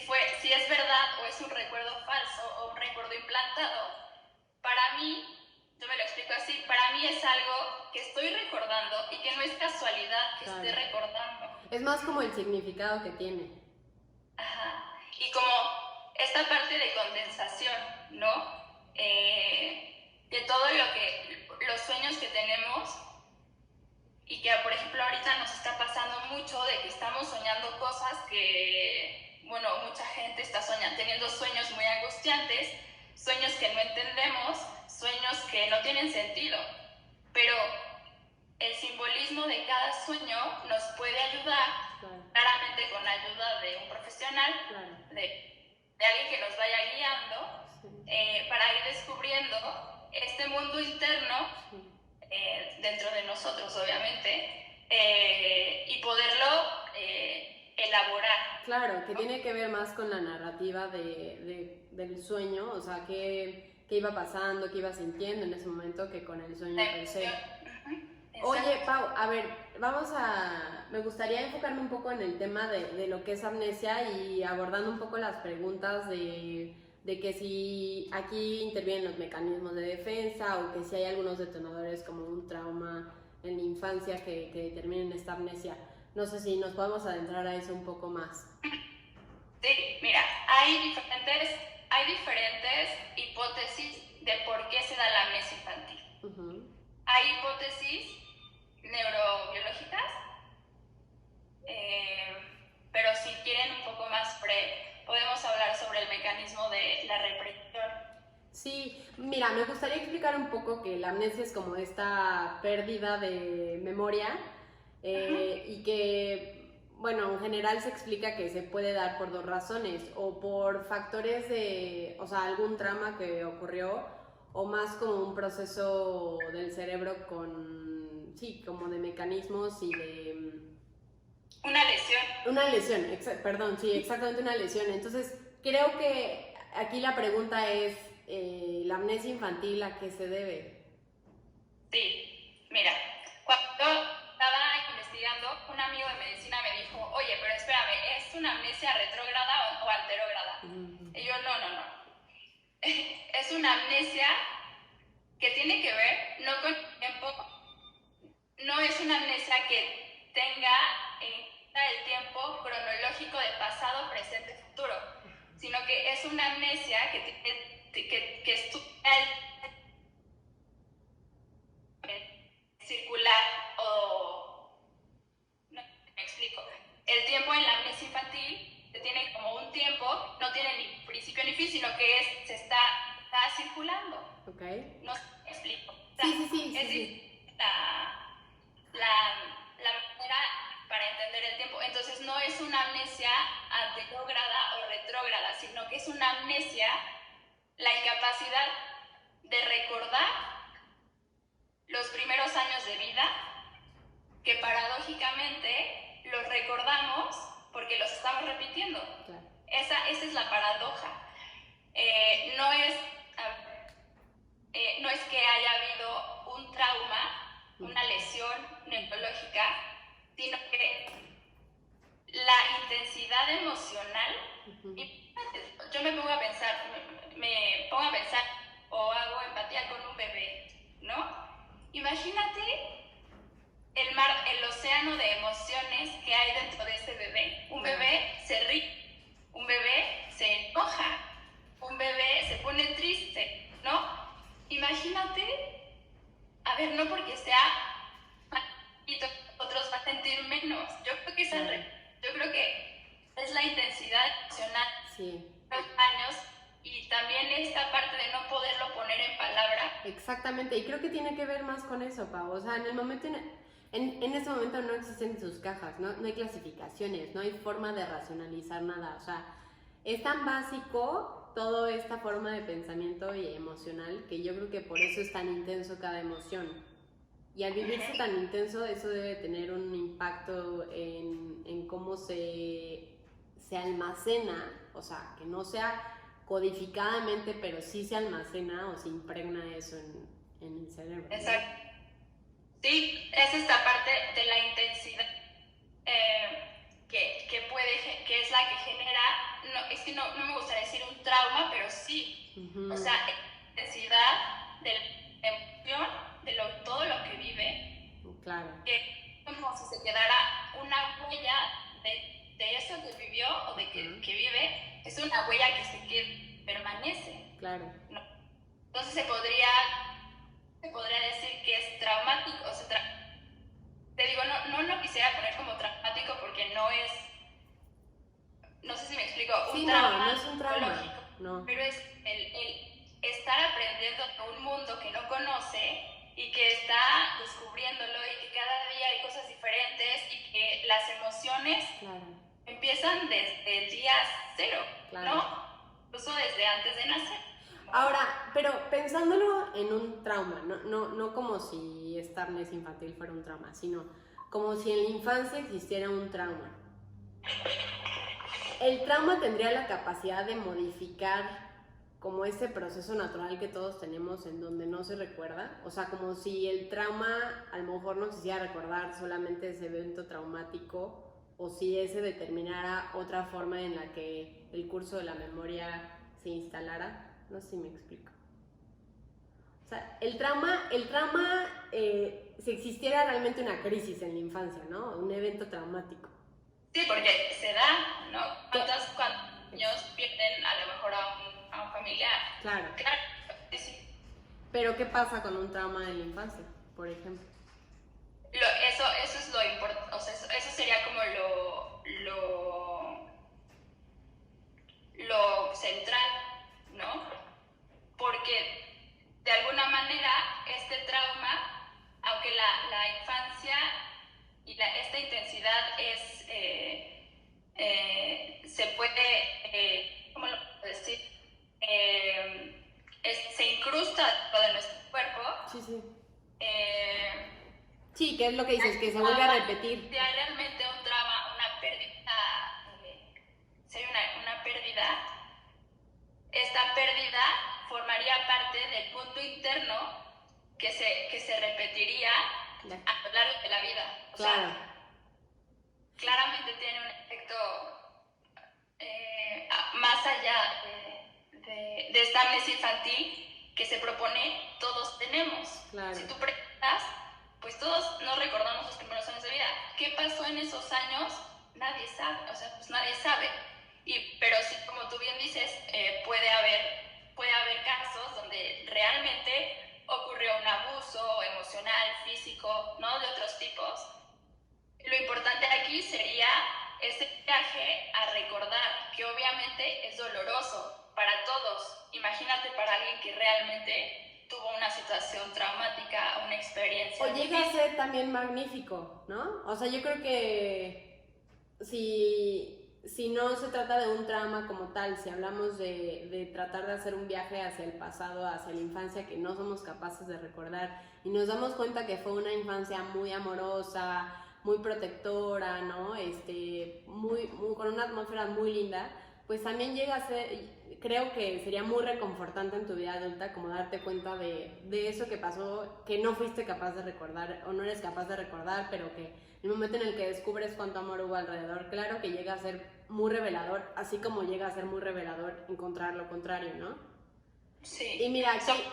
B: es verdad o es un recuerdo falso o un recuerdo implantado, para mí, yo me lo explico así, para mí es algo que estoy recordando y que no es casualidad que claro. Esté recordando.
A: Es más como el significado que tiene.
B: Ajá, y como esta parte de condensación, ¿no? De todo los sueños que tenemos y que, por ejemplo, ahorita nos está pasando mucho de que estamos soñando cosas que, bueno, mucha gente está teniendo sueños muy angustiantes, sueños que no entendemos, sueños que no tienen sentido, pero el simbolismo de cada sueño nos puede ayudar, claro. Claramente con la ayuda de un profesional, claro. de alguien que nos vaya guiando, sí. Para ir descubriendo este mundo interno, sí. Dentro de nosotros, obviamente, y poderlo elaborar.
A: Claro, que tiene que ver más con la narrativa del sueño, o sea, qué iba pasando, qué iba sintiendo en ese momento, que con el sueño per se. Oye, Pau, a ver, me gustaría enfocarme un poco en el tema de lo que es amnesia y abordando un poco las preguntas de que si aquí intervienen los mecanismos de defensa o que si hay algunos detonadores como un trauma en la infancia que determinen esta amnesia. No sé si nos podemos adentrar a eso un poco más.
B: Sí, mira, hay diferentes hipótesis de por qué se da la amnesia infantil. Uh-huh. Hay hipótesis neurobiológicas, pero si quieren un poco más podemos hablar sobre el mecanismo de la represión.
A: Sí, mira, me gustaría explicar un poco que la amnesia es como esta pérdida de memoria y que, bueno, en general se explica que se puede dar por dos razones, o por factores de, o sea, algún trauma que ocurrió, o más como un proceso del cerebro con, sí, como de mecanismos y de...
B: Una lesión.
A: Una lesión, perdón, sí, exactamente una lesión. Entonces, creo que aquí la pregunta es, ¿la amnesia infantil a qué se debe?
B: Sí, mira, cuando estaba investigando, un amigo de medicina me dijo, oye, pero espérame, ¿es una amnesia retrógrada o anterógrada? Y yo, no. Es una amnesia que tiene que ver no con el tiempo, no es una amnesia que tenga el tiempo cronológico de pasado, presente, futuro, sino que es una amnesia que estudia el circular o... No me explico. El tiempo en la amnesia infantil se tiene como un tiempo, no tiene ni principio ni fin, sino que se está circulando.
A: Okay.
B: No me explico.
A: Sí.
B: La manera para entender el tiempo. Entonces no es una amnesia anterógrada o retrógrada, sino que es una amnesia, la incapacidad de recordar los primeros años de vida, que paradójicamente los recordamos porque los estamos repitiendo.
A: Claro.
B: Esa es la paradoja. No es que haya habido un trauma, una lesión neurológica, sino que la intensidad emocional, yo me pongo a pensar o hago empatía con un bebé, ¿no? Imagínate el océano de emociones que hay dentro de ese bebé. Un bebé se ríe, un bebé se enoja, un bebé se pone triste, ¿no? Imagínate, a ver, no porque sea y otros van a sentir menos. Yo creo que es la intensidad emocional de los años y también esta parte de no poderlo poner en palabra.
A: Exactamente, y creo que tiene que ver más con eso, Pau. O sea, en el momento, en ese momento no existen sus cajas, no hay clasificaciones, no hay forma de racionalizar nada. O sea, es tan básico toda esta forma de pensamiento y emocional que yo creo que por eso es tan intenso cada emoción. Y al vivirse tan intenso, eso debe tener un impacto en cómo se almacena, o sea, que no sea codificadamente, pero sí se almacena o se impregna eso en el cerebro, ¿no?
B: Exacto. Sí, es esta parte de la intensidad que es la que genera, es que no me gustaría decir un trauma, pero sí, o sea, la intensidad de la emoción, de todo lo que vive,
A: claro,
B: que es como si se quedara una huella de eso que vivió o de que vive, es una huella que permanece.
A: Claro.
B: ¿No? Entonces se podría decir que es traumático, o sea, te digo, no lo quisiera poner como traumático porque no sé si me explico,
A: sí,
B: un trauma
A: no es un trauma,
B: psicológico,
A: no.
B: pero es el estar aprendiendo de un mundo que no conoce y que está descubriéndolo y que cada día hay cosas diferentes y que las emociones empiezan desde el día cero, ¿no? Incluso desde antes de nacer.
A: Ahora, pero pensándolo en un trauma, no como si esta amnesia infantil fuera un trauma, sino como si en la infancia existiera un trauma. ¿El trauma tendría la capacidad de modificar como ese proceso natural que todos tenemos en donde no se recuerda? O sea, como si el trauma a lo mejor nos hiciera recordar solamente ese evento traumático, o si ese determinara otra forma en la que el curso de la memoria se instalara. No sé si me explico. O sea, el trauma, si existiera realmente una crisis en la infancia, ¿no? Un evento traumático.
B: Sí, porque se da, ¿no? ¿Cuántos niños pierden a lo mejor a un familiar?
A: Claro.
B: Sí.
A: Pero ¿qué pasa con un trauma de la infancia, por ejemplo?
B: eso es lo importante, o sea, eso sería como lo central, ¿no? Porque de alguna manera este trauma, aunque la infancia y esta intensidad se puede, ¿cómo lo puedo decir? Se incrusta dentro de nuestro cuerpo.
A: Sí, sí. Sí, ¿qué es lo que dices? Que se vuelve a repetir.
B: Si hay realmente un trauma, una pérdida, si hay una pérdida, esta pérdida formaría parte del punto interno que se repetiría a lo largo de la vida. O
A: claro.
B: sea, claramente tiene un efecto más allá de esta amnesia infantil que se propone, todos tenemos.
A: Claro.
B: Si tú preguntas, pues todos no recordamos los primeros años de vida. ¿Qué pasó en esos años? Nadie sabe, o sea, pues nadie sabe. Pero sí, como tú bien dices, puede haber casos donde realmente ocurrió un abuso emocional, físico, ¿no? De otros tipos. Lo importante aquí sería este viaje a recordar, que obviamente es doloroso para todos. Imagínate para alguien que realmente tuvo una situación traumática, una experiencia.
A: O llega a ser también magnífico, ¿no? O sea, yo creo que si no se trata de un trauma como tal, si hablamos de tratar de hacer un viaje hacia el pasado, hacia la infancia que no somos capaces de recordar y nos damos cuenta que fue una infancia muy amorosa, muy protectora, ¿no? Con una atmósfera muy linda, pues también llega a ser, creo que sería muy reconfortante en tu vida adulta como darte cuenta de eso que pasó, que no fuiste capaz de recordar o no eres capaz de recordar, pero que el momento en el que descubres cuánto amor hubo alrededor, claro que llega a ser muy revelador, así como llega a ser muy revelador encontrar lo contrario, ¿no?
B: Sí.
A: Y mira, aquí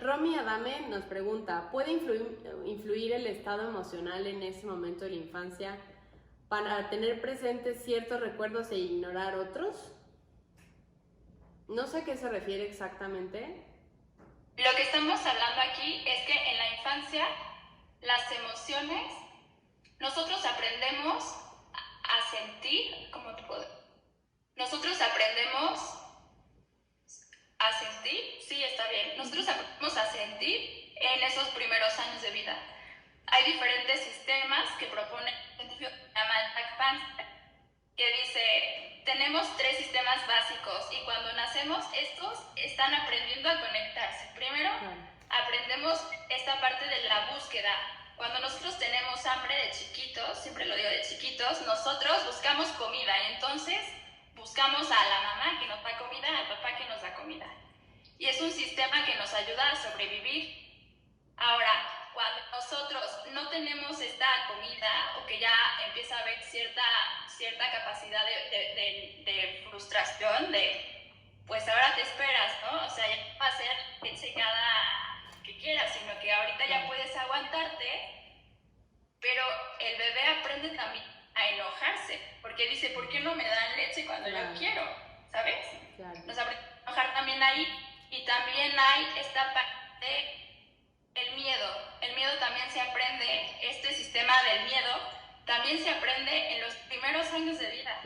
A: Romy Adame nos pregunta, ¿puede influir el estado emocional en ese momento de la infancia para tener presentes ciertos recuerdos e ignorar otros? No sé a qué se refiere exactamente.
B: Lo que estamos hablando aquí es que en la infancia las emociones, nosotros aprendemos a sentir, ¿cómo te puedo? Nosotros aprendemos a sentir, sí, está bien. Nosotros aprendemos a sentir en esos primeros años de vida. Hay diferentes sistemas que propone un científico que se llama Jack Panzer, que dice, tenemos 3 sistemas básicos y cuando nacemos estos están aprendiendo a conectarse. Primero, aprendemos esta parte de la búsqueda. Cuando nosotros tenemos hambre de chiquitos, siempre lo digo de chiquitos, nosotros buscamos comida y entonces buscamos a la mamá que nos da comida, al papá que nos da comida. Y es un sistema que nos ayuda a sobrevivir. Ahora, cuando nosotros no tenemos esta comida o que ya empieza a haber cierta capacidad de frustración, pues ahora te esperas, ¿no? O sea, ya no va a ser leche cada que quieras, sino que ahorita ya puedes aguantarte, pero el bebé aprende también a enojarse, porque dice, ¿por qué no me dan leche cuando yo quiero? ¿Sabes? Nos aprende a enojar también ahí, y también hay esta parte el miedo también se aprende, este sistema del miedo también se aprende en los primeros años de vida.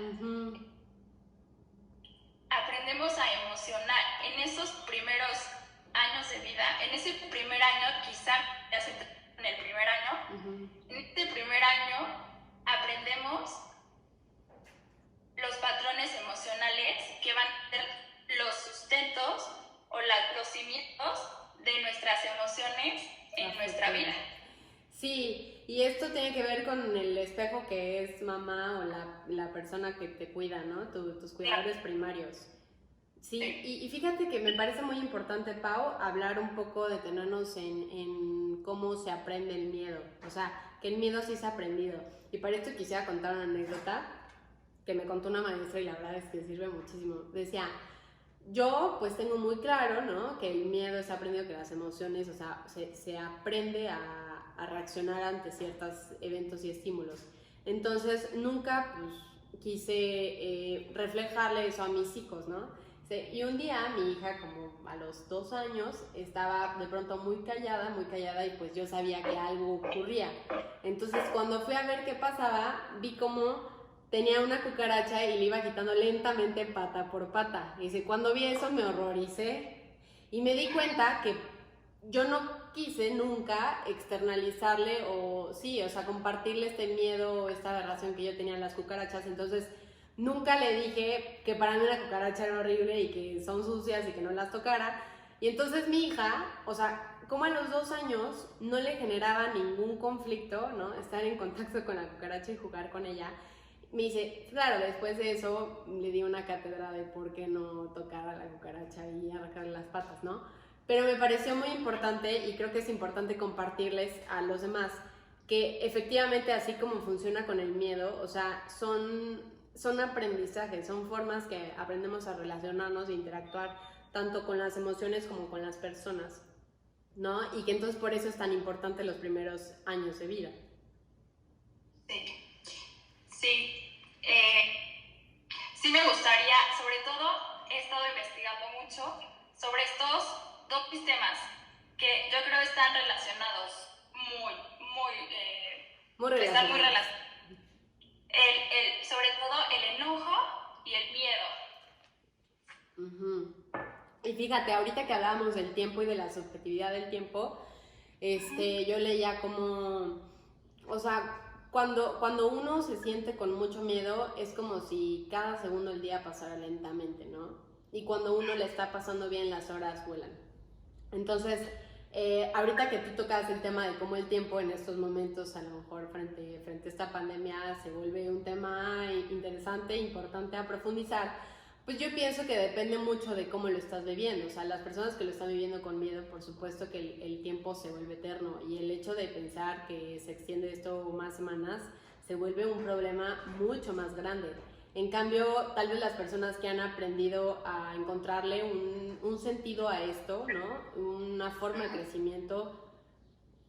B: Aprendemos a emocionar en esos primeros años de vida, en ese primer año, quizá ya se en el primer año, en este primer año aprendemos los patrones emocionales que van a ser los sustentos o los cimientos de nuestras emociones en nuestra vida.
A: Sí, y esto tiene que ver con el espejo que es mamá o la persona que te cuida, ¿no? Tus cuidadores primarios. Sí, y fíjate que me parece muy importante, Pau, hablar un poco, detenernos en cómo se aprende el miedo. O sea, que el miedo sí se ha aprendido. Y para esto quisiera contar una anécdota que me contó una maestra y la verdad es que sirve muchísimo. Decía, yo pues tengo muy claro, ¿no? Que el miedo se ha aprendido, que las emociones, o sea, se aprende a reaccionar ante ciertos eventos y estímulos. Entonces nunca pues quise reflejarle eso a mis hijos, ¿no? Sí, y un día mi hija, como a los 2 años, estaba de pronto muy callada, y pues yo sabía que algo ocurría. Entonces, cuando fui a ver qué pasaba, vi como tenía una cucaracha y le iba quitando lentamente pata por pata. Y dice, cuando vi eso me horroricé y me di cuenta que yo no quise nunca externalizarle o sí, o sea, compartirle este miedo o esta aberración que yo tenía a las cucarachas. Entonces, nunca le dije que para mí una cucaracha era horrible y que son sucias y que no las tocara. Y entonces mi hija, o sea, como a los 2 años no le generaba ningún conflicto, ¿no? Estar en contacto con la cucaracha y jugar con ella. Me dice, claro, después de eso le di una cátedra de por qué no tocar a la cucaracha y arrancarle las patas, ¿no? Pero me pareció muy importante y creo que es importante compartirles a los demás que efectivamente así como funciona con el miedo, o sea, son aprendizajes, son formas que aprendemos a relacionarnos e interactuar tanto con las emociones como con las personas, ¿no? Y que entonces por eso es tan importante los primeros años de vida.
B: Sí, sí. Sí me gustaría, sobre todo he estado investigando mucho sobre estos dos sistemas que yo creo están relacionados
A: Muy
B: están muy
A: relacionados.
B: relacionados. Sobre todo el enojo y el miedo.
A: Uh-huh. Y fíjate, ahorita que hablábamos del tiempo y de la subjetividad del tiempo, yo leía como, o sea, cuando uno se siente con mucho miedo, es como si cada segundo del día pasara lentamente, ¿no? Y cuando uno le está pasando bien, las horas vuelan. Entonces, ahorita que tú tocas el tema de cómo el tiempo en estos momentos, a lo mejor frente a esta pandemia, se vuelve un tema interesante, importante a profundizar, pues yo pienso que depende mucho de cómo lo estás viviendo. O sea, las personas que lo están viviendo con miedo, por supuesto que el tiempo se vuelve eterno, y el hecho de pensar que se extiende esto más semanas se vuelve un problema mucho más grande. En cambio, tal vez las personas que han aprendido a encontrarle un sentido a esto, ¿no? Una forma de crecimiento,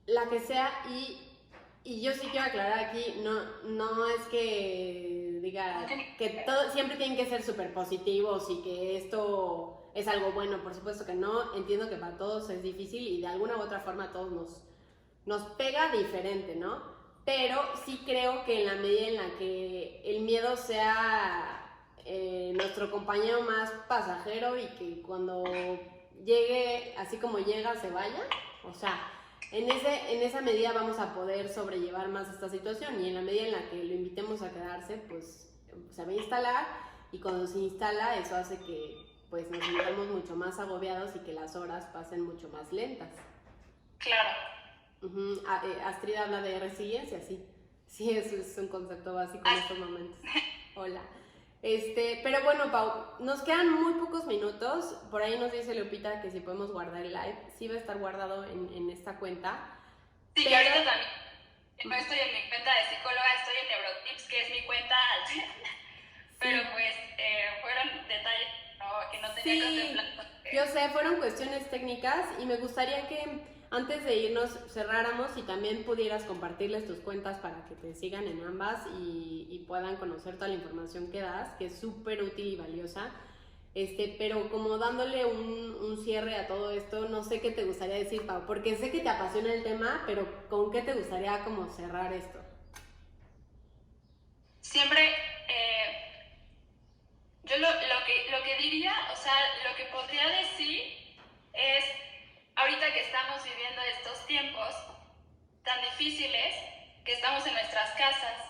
A: la que sea, y yo sí quiero aclarar aquí, no es que diga que todo, siempre tienen que ser súper positivos y que esto es algo bueno, por supuesto que no. Entiendo que para todos es difícil y de alguna u otra forma a todos nos pega diferente, ¿no? Pero sí creo que en la medida en la que el miedo sea nuestro compañero más pasajero y que cuando llegue, así como llega, se vaya, o sea, en esa medida vamos a poder sobrellevar más esta situación, y en la medida en la que lo invitemos a quedarse, pues se va a instalar, y cuando se instala eso hace que pues nos sintamos mucho más agobiados y que las horas pasen mucho más lentas.
B: Claro.
A: Uh-huh. Astrid habla de resiliencia, sí. Sí, eso es un concepto básico en estos momentos. Hola. Pero bueno, Pau, nos quedan muy pocos minutos. Por ahí nos dice Lupita que si podemos guardar el live. Sí va a estar guardado en esta cuenta.
B: Sí, pero... que ahorita también no estoy en mi cuenta de psicóloga, estoy en Neurotips, que es mi cuenta alterna. Pero pues fueron detalles que no tenía contemplado.
A: Yo sé, fueron cuestiones técnicas, y me gustaría que antes de irnos cerráramos y también pudieras compartirles tus cuentas para que te sigan en ambas y puedan conocer toda la información que das, que es súper útil y valiosa. Pero como dándole un cierre a todo esto, no sé qué te gustaría decir, Pau, porque sé que te apasiona el tema, pero ¿con qué te gustaría como cerrar esto?
B: Siempre, yo lo que diría, o sea, lo que podría decir es, ahorita que estamos viviendo estos tiempos tan difíciles, que estamos en nuestras casas,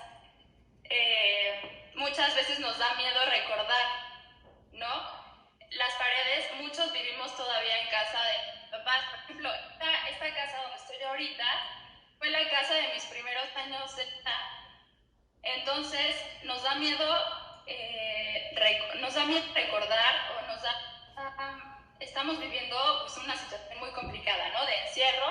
B: muchas veces nos da miedo recordar, ¿no? Las paredes, muchos vivimos todavía en casa de papás. Por ejemplo, esta casa donde estoy ahorita fue la casa de mis primeros años de edad. Entonces nos da miedo recordar, o estamos viviendo pues una situación muy complicada, ¿no? De encierro,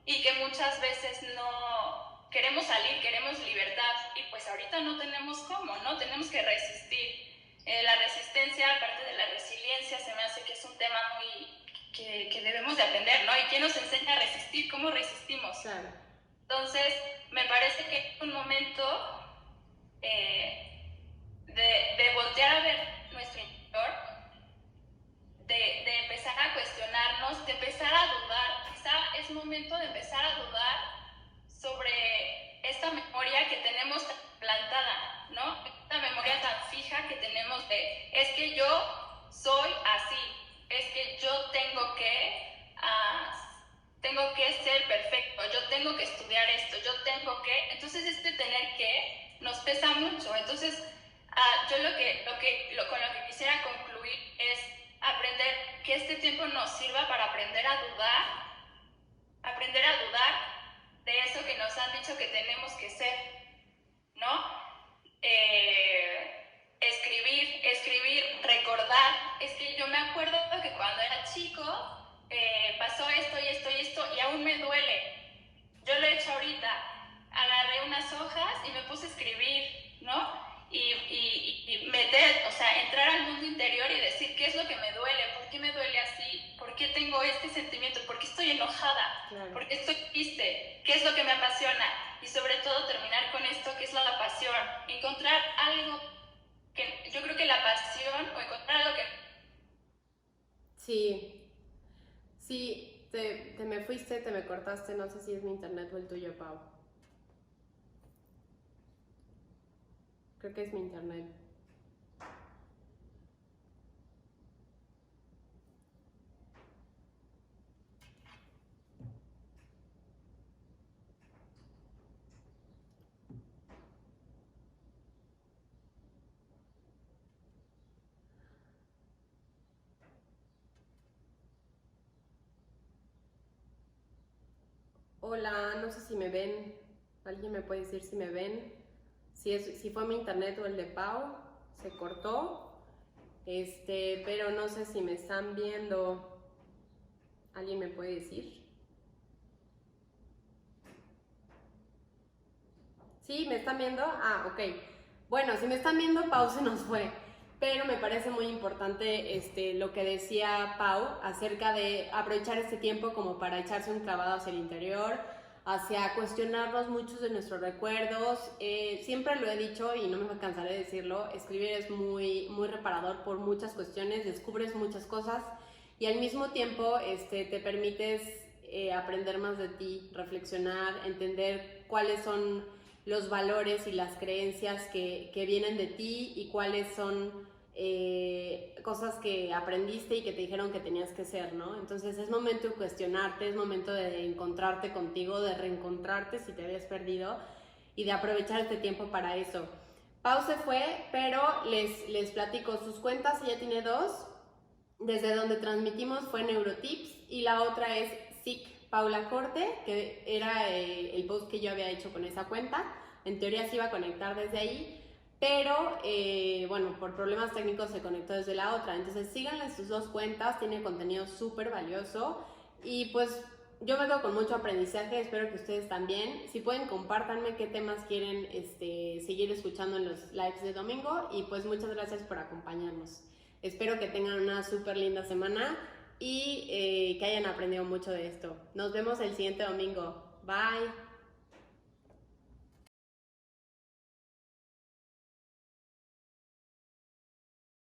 B: y que muchas veces no queremos salir, queremos libertad, y pues ahorita no tenemos cómo, ¿no? Tenemos que resistir. La resistencia, aparte de la resiliencia, se me hace que es un tema que debemos de aprender, ¿no? ¿Y quién nos enseña a resistir? ¿Cómo resistimos?
A: Claro.
B: Entonces, me parece que es un momento de voltear a ver nuestro interior tengo que ser perfecto, yo tengo que estudiar esto, yo tengo que, entonces este tener que nos pesa mucho. Entonces yo con lo que quisiera concluir es aprender que este tiempo nos sirva para aprender a dudar de eso que nos han dicho que tenemos que ser, ¿no? Escribir, recordar. Es que yo me acuerdo que cuando era chico pasó esto y esto y esto y aún me duele. Yo lo he hecho ahorita. Agarré unas hojas y me puse a escribir, ¿no? Y meter, o sea, entrar al mundo interior y decir qué es lo que me duele, por qué me duele así, por qué tengo este sentimiento, por qué estoy enojada,
A: Claro.
B: por qué estoy triste, qué es lo que me apasiona. Y sobre todo terminar con esto que es la pasión, encontrar algo que yo creo que la pasión o encontrar algo que...
A: Sí, te me fuiste, te me cortaste, no sé si es mi internet o el tuyo, Pau. Creo que es mi internet. Hola, no sé si me ven. ¿Alguien me puede decir si me ven? Si fue mi internet o el de Pau, se cortó. Pero no sé si me están viendo. ¿Alguien me puede decir? ¿Sí? ¿Me están viendo? Ah, ok. Bueno, si me están viendo, Pau se nos fue. Pero me parece muy importante lo que decía Pau acerca de aprovechar este tiempo como para echarse un clavado hacia el interior, hacia cuestionarnos muchos de nuestros recuerdos. Siempre lo he dicho y no me cansaré de decirlo, escribir es muy, muy reparador por muchas cuestiones, descubres muchas cosas y al mismo tiempo te permites aprender más de ti, reflexionar, entender cuáles son los valores y las creencias que vienen de ti y cuáles son cosas que aprendiste y que te dijeron que tenías que ser, ¿no? Entonces es momento de cuestionarte, es momento de encontrarte contigo, de reencontrarte si te habías perdido y de aprovechar este tiempo para eso. Pau se fue, pero les platico sus cuentas, ella tiene dos. Desde donde transmitimos fue Neurotips y la otra es SIC Paula Corte, que era el post que yo había hecho con esa cuenta. En teoría se iba a conectar desde ahí, pero bueno, por problemas técnicos se conectó desde la otra. Entonces síganle sus dos cuentas, tiene contenido súper valioso y pues yo me quedo con mucho aprendizaje, espero que ustedes también. Si pueden, compártanme qué temas quieren seguir escuchando en los lives de domingo y pues muchas gracias por acompañarnos. Espero que tengan una súper linda semana y que hayan aprendido mucho de esto. Nos vemos el siguiente domingo. Bye.